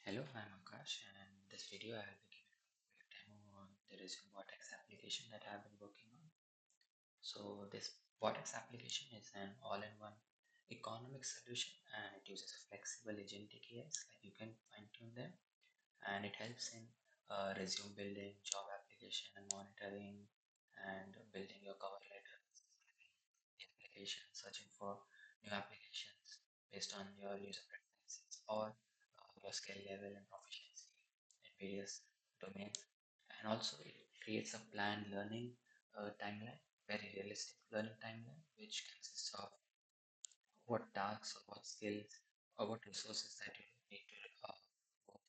Hello, I'm Akash, and in this video I will be giving a quick demo on the Resume Vortex application that I have been working on. So this Vortex application is an all-in-one economic solution, and it uses flexible agentic AIs, like you can fine-tune them, and it helps in resume building, job application and monitoring, and building your cover letter, the application, searching for new applications based on your user preferences or your skill level and proficiency in various domains. And also, it creates a planned learning timeline, very realistic learning timeline, which consists of what tasks or what skills or what resources that you need to go through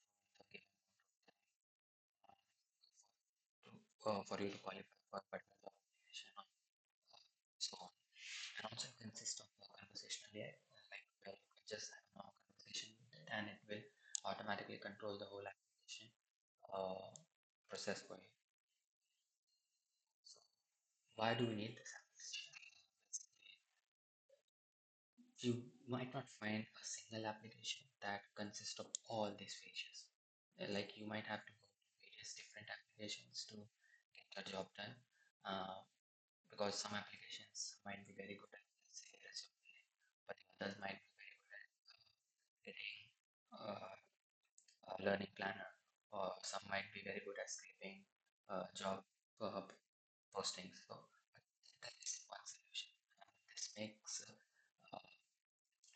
in the given for you to qualify for a particular job application or so on. And also, it consists of a conversational AI, like where you can just have a normal conversation with it, and it will automatically control the whole application uh, process for you. So, why do we need this application? Basically, you might not find a single application that consists of all these features. Like you might have to go to various different applications to get your job done, uh, because some applications might be very good at, let's say, resume, but the others might be very good at getting uh, a learning planner, or some might be very good at scraping job uh, postings. So, but that is one solution. And this makes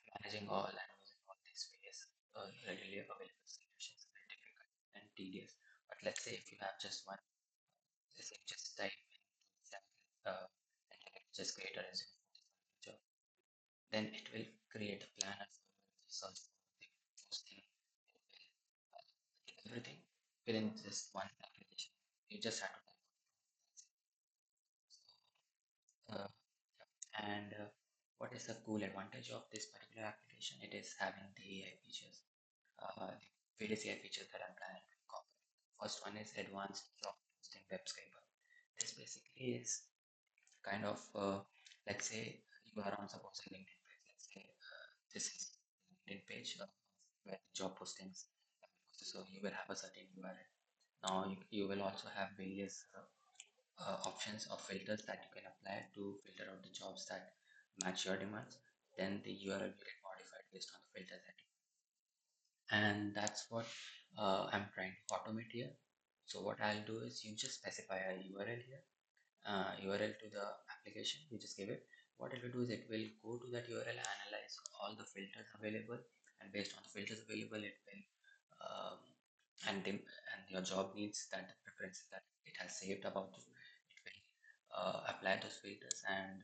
managing all and using all these various readily available solutions very difficult and tedious. But let's say if you have just one, let's say just type in and you just create a resume for this job, then it will create a planner for you, to search for the posting, it will everything within just one application. You just have to type. Uh, and what is the cool advantage of this particular application? It is having the AI features, the various AI features that I'm planning to incorporate. First one is advanced job posting web scraper. This basically is kind of, let's say you are on suppose a LinkedIn page. Let's say this is LinkedIn page where the job postings have been posted. So you will have a certain URL. Now you will also have various options or filters that you can apply to filter out the jobs that match your demands. Then the URL will get modified based on the filters that and that's what I'm trying to automate here. So what I'll do is you just specify a URL here, URL to the application you just give it. What it will do is it will go to that URL, analyze all the filters available, and based on the filters available, it will um, and your job needs that the preferences that it has saved about you. It will apply those filters and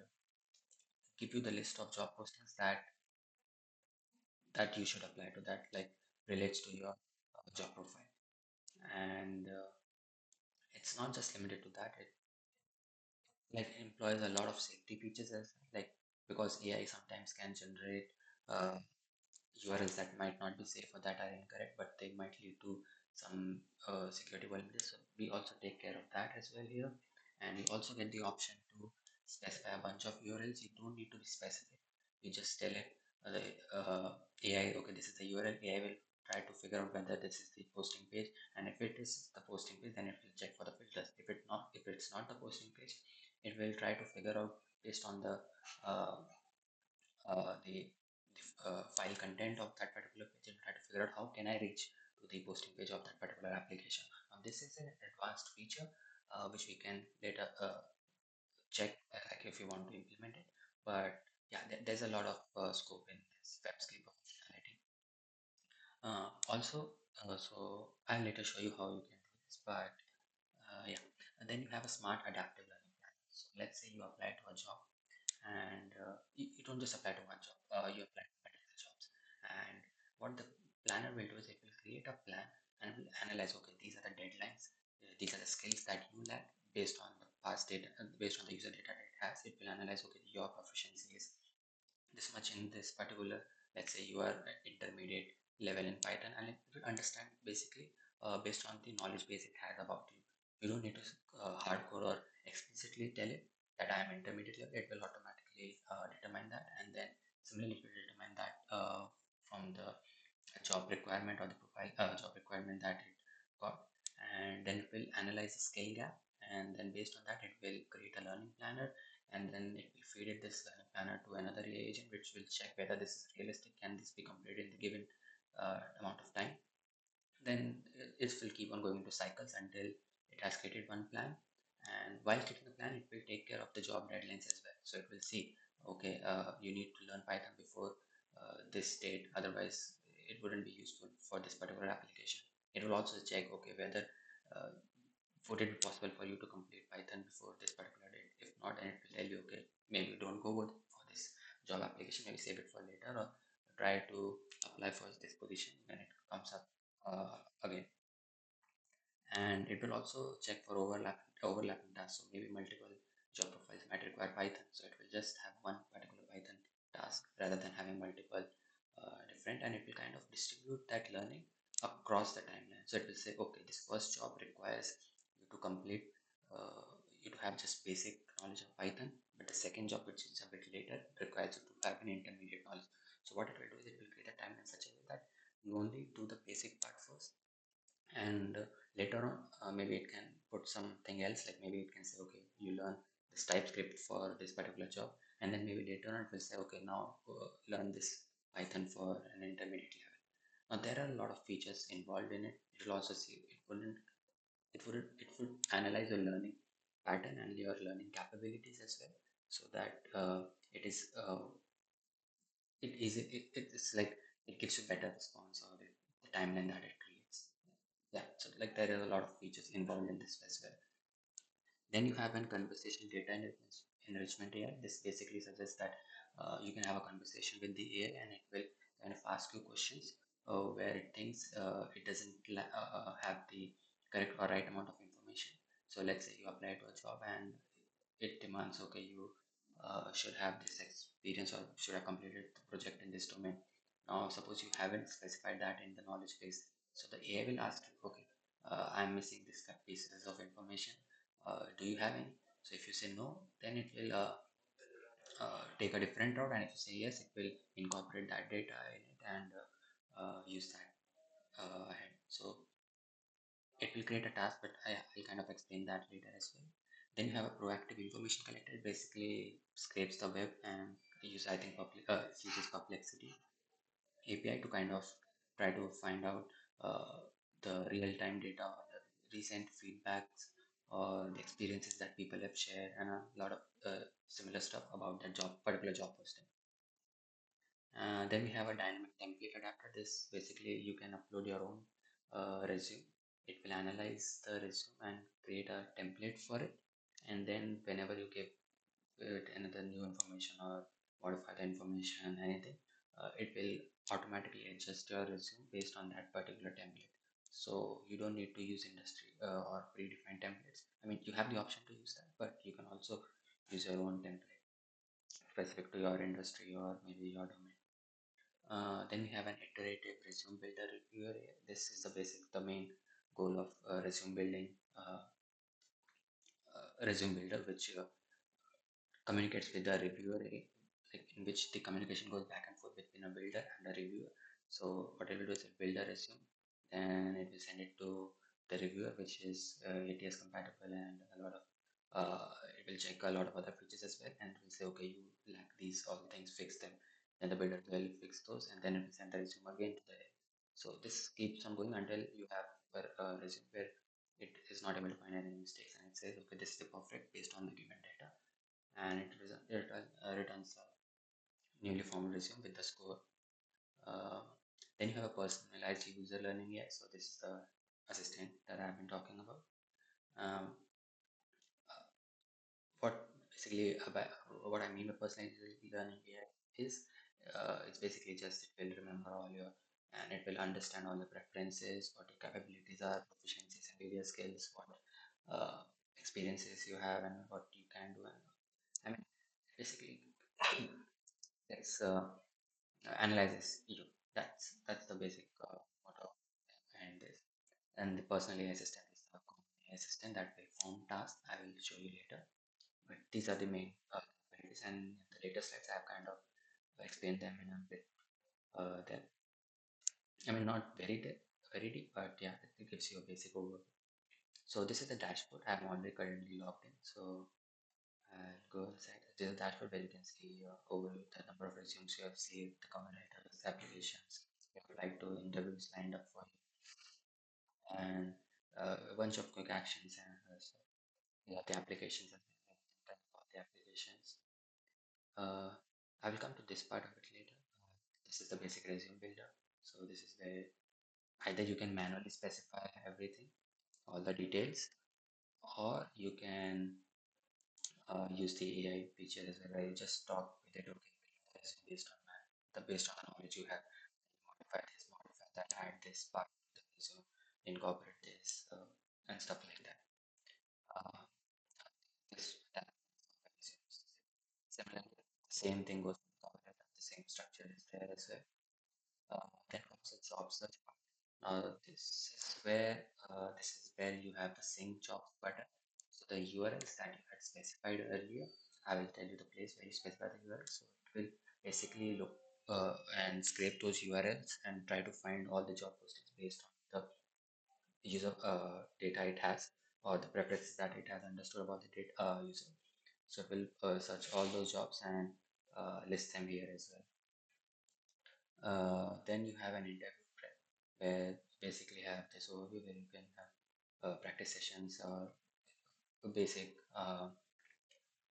give you the list of job postings that you should apply to that, like relates to your job profile. And it's not just limited to that. It like employs a lot of safety features as well, like because AI sometimes can generate uh, URLs that might not be safe or that are incorrect, but they might lead to some security vulnerabilities. So we also take care of that as well here, and you also get the option to specify a bunch of URLs. You don't need to be specific. You just tell it the AI, okay, this is the URL. AI will try to figure out whether this is the posting page, and if it is the posting page, then it will check for the filters. If it's not the posting page, it will try to figure out based on uh, the file content of that particular page and try to figure out how can I reach to the posting page of that particular application. Now, this is an advanced feature which we can later check like if you want to implement it. But yeah, there's a lot of scope in this WebScape functionality. Also, so I'll later show you how you can do this. But yeah, and then you have a smart adaptive learning plan. So let's say you apply to a job and you don't just apply to one job, you apply to multiple jobs. And what the planner will do is it will create a plan and it will analyze, okay, these are the deadlines, these are the skills that you lack based on the past data, based on the user data that it has. It will analyze, okay, your proficiency is this much in this particular, let's say you are at intermediate level in Python, and it will understand basically based on the knowledge base it has about you. You don't need to hardcore or explicitly tell it that I am intermediate level. It will automatically determine that, and then similarly it will determine that from the job requirement or the profile job requirement that it got, and then it will analyze the skill gap, and then based on that it will create a learning planner, and then it will feed it this learning planner to another AI agent, which will check whether this is realistic, can this be completed in the given amount of time. Then it will keep on going into cycles until it has created one plan. And while creating the plan, it will take care of the job deadlines as well. So it will see, okay, you need to learn Python before this date, otherwise it wouldn't be useful for this particular application. It will also check, okay, whether uh, would it be possible for you to complete Python before this particular date. If not, then it will tell you, okay, maybe don't go with for this job application, maybe save it for later, or try to apply for this position when it comes up again. And it will also check for overlapping tasks. So maybe multiple job profiles might require Python, so it will just have one particular Python task rather than having multiple different, and it will kind of distribute that learning across the timeline. So it will say, okay, this first job requires you to complete you to have just basic knowledge of Python, but the second job, which is a bit later, requires you to have an intermediate knowledge. So what it will do is it will create a timeline in such a way that you only do the basic part first, and later on maybe it can put something else, like maybe it can say, okay, you learn this TypeScript for this particular job, and then maybe later on it will say, okay, now learn this Python for an intermediate level. Now there are a lot of features involved in it. It will also see, it would analyze your learning pattern and your learning capabilities as well, so that it is it's like it gives you better response, or the timeline that it creates. Yeah, so like there is a lot of features involved in this as well. Then you have an conversation data enrichment AI. This basically suggests that you can have a conversation with the AI, and it will kind of ask you questions where it thinks it doesn't have the correct or right amount of information. So let's say you apply to a job and it demands, okay, you should have this experience or should have completed the project in this domain. Now suppose you haven't specified that in the knowledge base, so the AI will ask you, okay, I'm missing this pieces of information, do you have any? So if you say no, then it will take a different route, and if you say yes, it will incorporate that data in it and use that ahead. So it will create a task, but I'll kind of explain that later as well. Then you have a proactive information collector. It basically scrapes the web and I think uses Perplexity API to kind of try to find out the real-time data or the recent feedbacks or the experiences that people have shared, and a lot of similar stuff about that particular job posting. Then we have a dynamic template adapter. This basically you can upload your own resume. It will analyze the resume and create a template for it. And then whenever you give it another new information or modify the information, anything, it will automatically adjust your resume based on that particular template. So you don't need to use industry or predefined templates. I mean, you have the option to use that, but you can also use your own template specific to your industry or maybe your domain. Then we have an iterative resume builder reviewer. This is the main goal of resume builder, which communicates with the reviewer, like in which the communication goes back and forth between a builder and a reviewer. So what it will do is it build a resume, then it will send it to the reviewer, which is ATS compatible, and a lot of it will check a lot of other features as well, and it will say, okay, you lack these all things, fix them. Then the builder will fix those, and then it will send the resume again to the. So this keeps on going until you have a resume where it is not able to find any mistakes, and it says, okay, this is the perfect based on the given data, and it returns a newly formed resume with the score. Uh, then you have a personalized user learning AI. So this is the assistant that I've been talking about. Um, what basically about what I mean by personalized learning AI is it's basically just it will remember all your, and it will understand all the preferences, what your capabilities are, proficiencies and various skills, what experiences you have, and what you can do. And I mean, basically, it's analyzes you. That's the basic motto behind this. And the personal AI assistant is the common AI assistant that will perform tasks. I will show you later. But these are the main capabilities, and in the later slides I have kind of explained them in a bit depth. I mean, not very deep, but yeah, it gives you a basic overview. So this is the dashboard. I'm already currently logged in. So I'll go inside. This is the dashboard where you can see your overview, the number of resumes you have saved, the cover letters, applications you have applied to, interviews lined up for you, and a bunch of quick actions and so yeah, the applications and the applications. Uh, I will come to this part of it later. This is the basic resume builder. So this is where either you can manually specify everything, all the details, or you can use the AI feature as well, where you just talk with it, okay, based on that, based on the knowledge you have, modify that, add this part to the resume, incorporate this, and stuff like that. Uh, this that resumes. Similarly, the same thing goes with cover letter, the same structure is there as well. Then comes the job search part. Now this is where you have the sync jobs button. So the URLs that you had specified earlier, I will tell you the place where you specify the URL. So it will basically look and scrape those URLs and try to find all the job postings based on the user data it has, or the preferences that it has understood about the data user. So it will search all those jobs and list them here as well. Then you have an interview prep where you basically have this overview where you can have practice sessions or a basic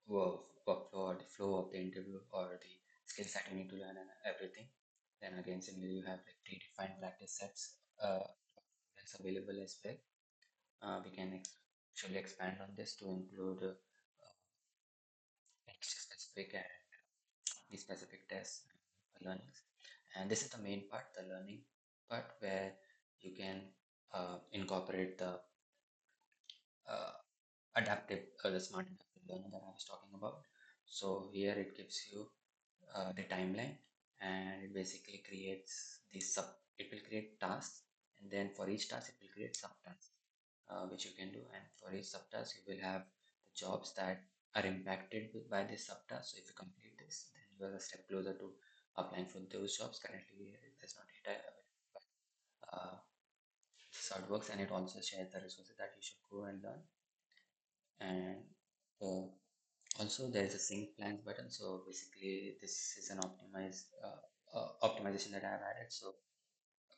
workflow or the flow of the interview or the skills that you need to learn and everything. Then again, similarly, you have like predefined practice sets that's available as well. We can actually expand on this to include specific and the specific tests and learnings. And this is the main part, the learning part, where you can incorporate the uh, the smart adaptive learning that I was talking about. So here it gives you the timeline, and it basically creates the it will create tasks, and then for each task it will create subtasks, which you can do, and for each subtask you will have the jobs that are impacted by this subtask. So if you complete this, then you are a step closer to applying for those jobs. Currently there's not data available, but this is how it works, and it also shares the resources that you should go and learn. And uh, also there is a sync plans button. So basically this is an optimization that I have added. So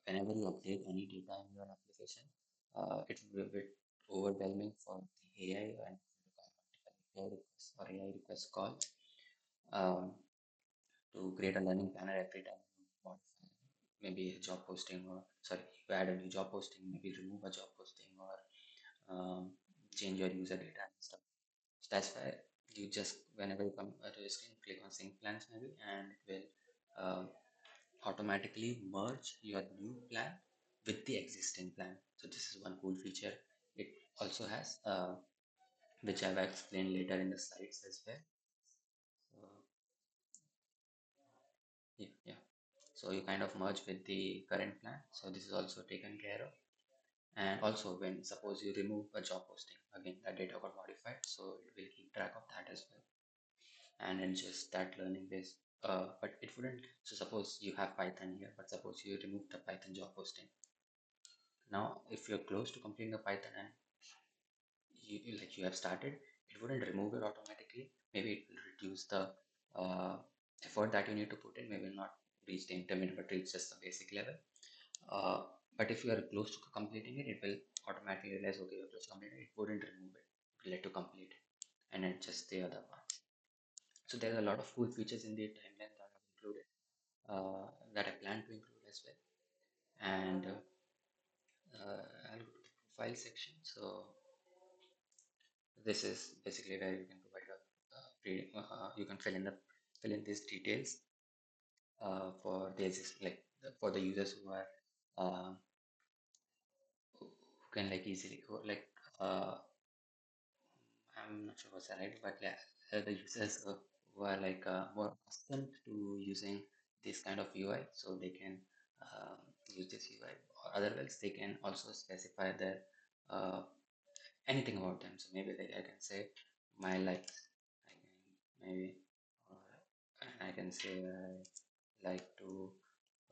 whenever you update any data in your application, it will be a bit overwhelming for the AI and multiple AI requests or AI request calls um, to create a learning planner every time you modify maybe a job posting, or sorry, you add a new job posting, maybe remove a job posting, or change your user data and stuff. So that's why you just, whenever you come to the screen, click on sync plans maybe, and it will automatically merge your new plan with the existing plan. So this is one cool feature it also has, which I will explain later in the slides as well. So yeah. So you kind of merge with the current plan. So this is also taken care of. And also when suppose you remove a job posting, again that data got modified, so it will keep track of that as well. And then just that learning base. But it wouldn't. So suppose you have Python here, but suppose you remove the Python job posting. Now, if you're close to completing the Python and like you have started, it wouldn't remove it automatically. Maybe it will reduce the uh, effort that you need to put in. Maybe not reach the intermediate, but reach just the basic level. Uh, but if you are close to completing it, it will automatically realize, okay, you're close to completing it. It wouldn't remove it. It will let you complete it and then just the other part. So there are a lot of cool features in the timeline that I've included, that I plan to include as well. And I'll go to the profile section. So this is basically where you can provide you can fill in these details for the for the users who are who can like easily who, like I'm not sure what's the right, but yeah, the users who are like more accustomed to using this kind of UI, so they can use this UI. Or otherwise, they can also specify their uh, anything about them. So maybe like I can say my likes. I can maybe, or and I can say I like to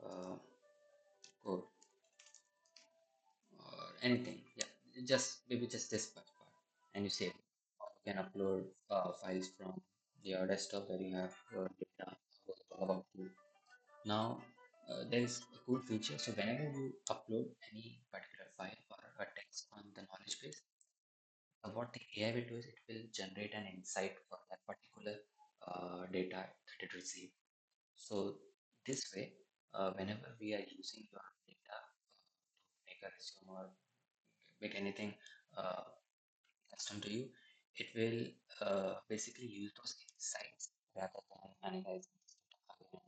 uh, code. anything. Yeah, just maybe just this much part, and you save it. Or you can upload files from your desktop that you have data about you. Now, there is a cool feature. So whenever you upload any particular file or a text on the knowledge base, what the AI will do is it will generate an insight for that particular data that it received. So this way, whenever we are using your data to make a resume or make anything uh, custom to you, it will basically use those insights rather than analyzing this data again.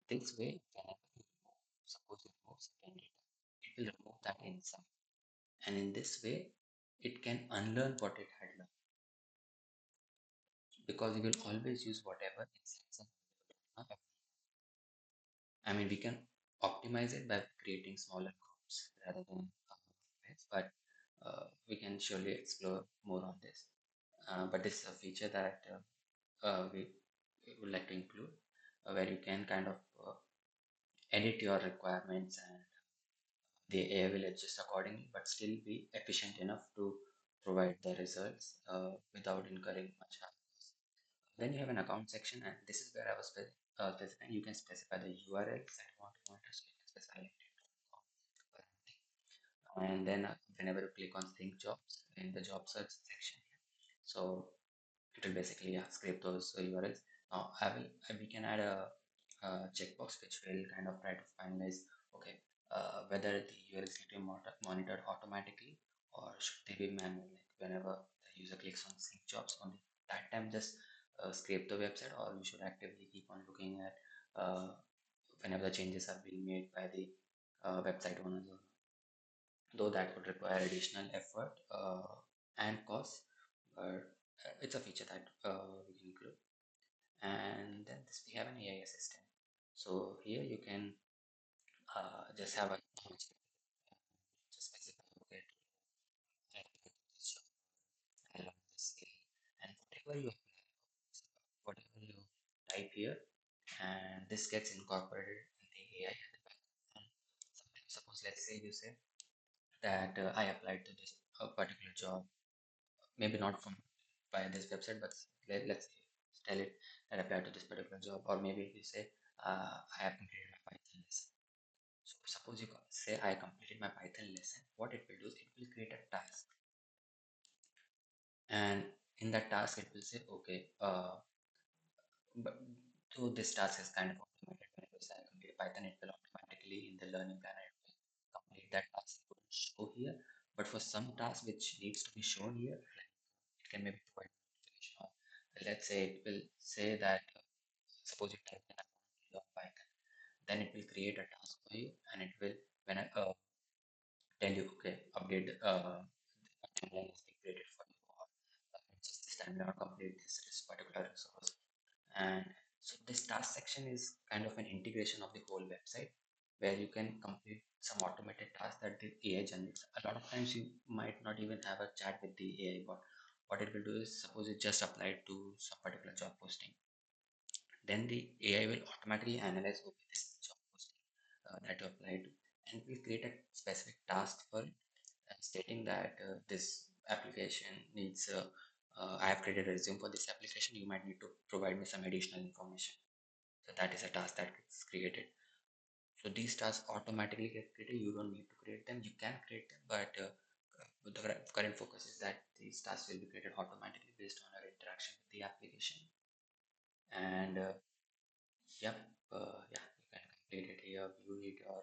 This way, whenever you remove, suppose you remove certain data, it will remove that insight. And in this way, it can unlearn what it had learned because it will always use whatever insights are available. I mean, we can optimize it by creating smaller groups rather than pairs, but we can surely explore more on this. But this is a feature that we would like to include where you can kind of edit your requirements and the AI will adjust accordingly, but still be efficient enough to provide the results without incurring much hard cost. Then you have an account section, and this is where I was specifying. You can specify the URLs that you want to monitor, so you can specify LinkedIn.com or anything. And then whenever you click on Think Jobs in the job search section, so it will basically scrape those URLs. Now we can add a checkbox which will kind of try to finalize okay whether the URL is getting monitored automatically or should they be manual. Like whenever the user clicks on sync jobs only that time just scrape the website, or you should actively keep on looking at whenever the changes are being made by the website owners. Though that would require additional effort and cost, but it's a feature that we can include. And then this, we have an AI assistant. So here you can just have a just specify okay, I apply to this job, I learn this skill, and whatever you type here, and this gets incorporated in the AI at the back. And sometimes, suppose let's say you say that I applied to this particular job, maybe not from by this website, but let's tell it that apply to this particular job, or maybe you say I have completed my Python lesson. So suppose you say I completed my Python lesson, what it will do is it will create a task, and in that task it will say okay, but so this task is kind of automated. Whenever you say I complete Python, it will automatically in the learning planner it will complete that task. It wouldn't show here, but for some task which needs to be shown here, it can maybe provide notification. Or let's say it will say that suppose you type in I want to learn Python, then it will create a task for you, and it will when I tell you okay, update a timeline is being created for you, or just this timeline or complete this particular resource. And so this task section is kind of an integration of the whole website where you can complete some automated tasks that the AI generates. A lot of times you might not even have a chat with the AI bot. What it will do is suppose you just applied to some particular job posting, then the AI will automatically analyze okay, this is the job posting that you applied to, and will create a specific task for it, stating that this application needs I have created a resume for this application. You might need to provide me some additional information. So that is a task that gets created. So these tasks automatically get created. You don't need to create them. You can create them, but the current focus is that these tasks will be created automatically based on our interaction with the application. And yep, yeah, you can complete it here, view it, or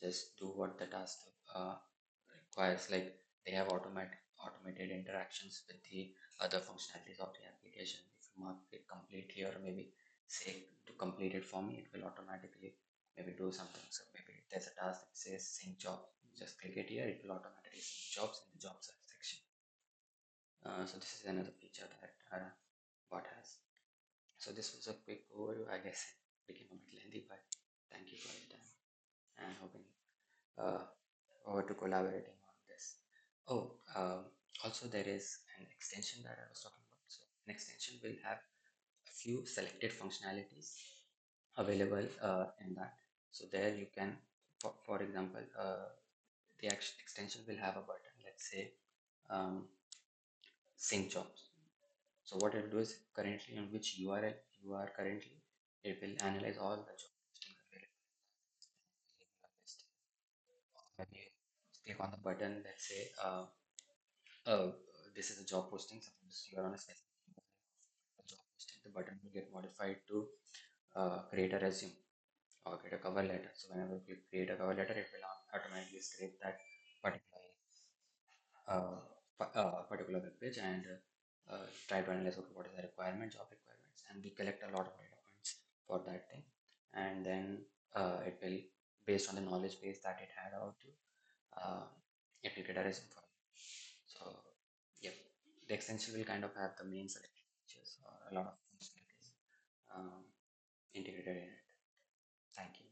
just do what the task uh, requires. Like they have automated interactions with the other functionalities of the application. If you mark it complete here, maybe say to complete it for me, it will automatically maybe do something. So maybe there's a task that says sync job. Just click it here, it will automatically sync jobs in the job search section. So this is another feature that bot has. So this was a quick overview. I guess it became a bit lengthy, but thank you for your time and hoping uh, forward to collaborating on this. Oh, also there is an extension that I was talking about. So an extension will have a few selected functionalities available in that. So there you can, for example, the extension will have a button, let's say um, sync jobs. So what it will do is currently on which URL you are currently, it will analyze all the job listings available in your list. When you click on the button, let's say uh, this is a job posting. Suppose you are on a specific job posting, the button will get modified to create a resume or create a cover letter. So whenever you create a cover letter, it will automatically scrape that particular particular web page and try to analyze, okay, what is the requirement, job requirements, and we collect a lot of data points for that thing, and then it will, based on the knowledge base that it had about you, uh, it will get a resume for you. So yeah, the extension will kind of have the main selection features or a lot of functionalities um, integrated in it. Thank you.